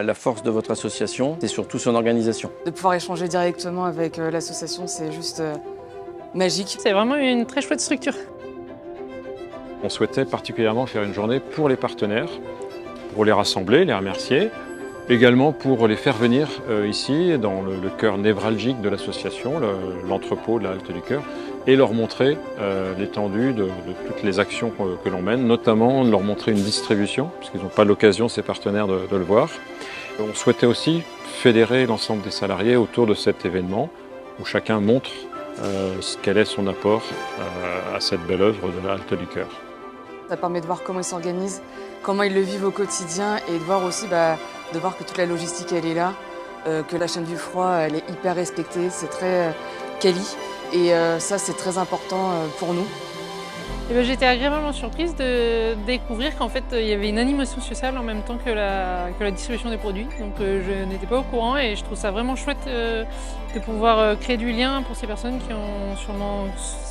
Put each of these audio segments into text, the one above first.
La force de votre association, c'est surtout son organisation. De pouvoir échanger directement avec l'association, c'est juste magique. C'est vraiment une très chouette structure. On souhaitait particulièrement faire une journée pour les partenaires, pour les rassembler, les remercier, également pour les faire venir ici, dans le cœur névralgique de l'association, l'entrepôt de la Halte du Cœur, et leur montrer l'étendue de toutes les actions que l'on mène, notamment leur montrer une distribution, puisqu'ils n'ont pas l'occasion, ces partenaires, de le voir. On souhaitait aussi fédérer l'ensemble des salariés autour de cet événement, où chacun montre quel est son apport à cette belle œuvre de la Halte du Cœur. Ça permet de voir comment ils s'organisent, comment ils le vivent au quotidien et de voir aussi de voir que toute la logistique elle est là, que la chaîne du froid elle est hyper respectée, c'est très quali et ça c'est très important pour nous. J'ai été agréablement surprise de découvrir qu'en fait il y avait une animation sociale en même temps que la distribution des produits. Donc je n'étais pas au courant et je trouve ça vraiment chouette de pouvoir créer du lien pour ces personnes qui ont sûrement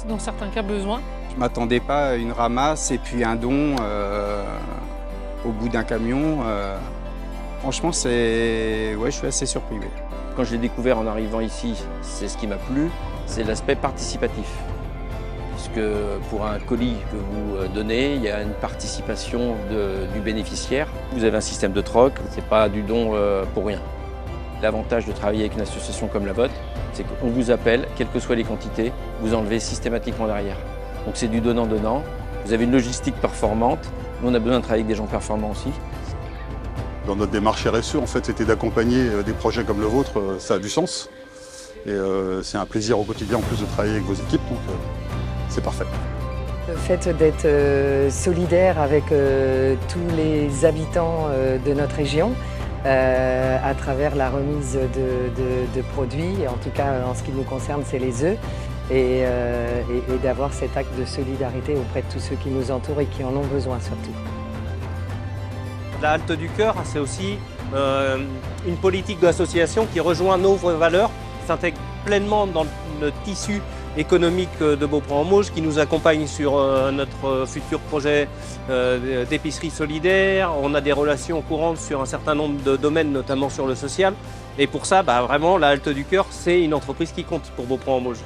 dans certains cas besoin. Je ne m'attendais pas à une ramasse et puis un don au bout d'un camion. Franchement, je suis assez surpris. Oui. Quand je l'ai découvert en arrivant ici, c'est ce qui m'a plu, c'est l'aspect participatif. Puisque pour un colis que vous donnez, il y a une participation du bénéficiaire. Vous avez un système de troc, ce n'est pas du don pour rien. L'avantage de travailler avec une association comme la vôtre, c'est qu'on vous appelle, quelles que soient les quantités, vous enlevez systématiquement derrière. Donc c'est du donnant-donnant. Vous avez une logistique performante. Nous, on a besoin de travailler avec des gens performants aussi. Dans notre démarche RSE, en fait, c'était d'accompagner des projets comme le vôtre. Ça a du sens. Et c'est un plaisir au quotidien en plus de travailler avec vos équipes. Donc c'est parfait. Le fait d'être solidaire avec tous les habitants de notre région, à travers la remise de produits, en tout cas en ce qui nous concerne, c'est les œufs, et d'avoir cet acte de solidarité auprès de tous ceux qui nous entourent et qui en ont besoin surtout. La Halte du Cœur, c'est aussi une politique d'association qui rejoint nos valeurs, qui s'intègre pleinement dans le tissu économique de Beaupré-en-Mauges, qui nous accompagne sur notre futur projet d'épicerie solidaire. On a des relations courantes sur un certain nombre de domaines, notamment sur le social. Et pour ça, vraiment, la Halte du Cœur, c'est une entreprise qui compte pour Beaupré-en-Mauges.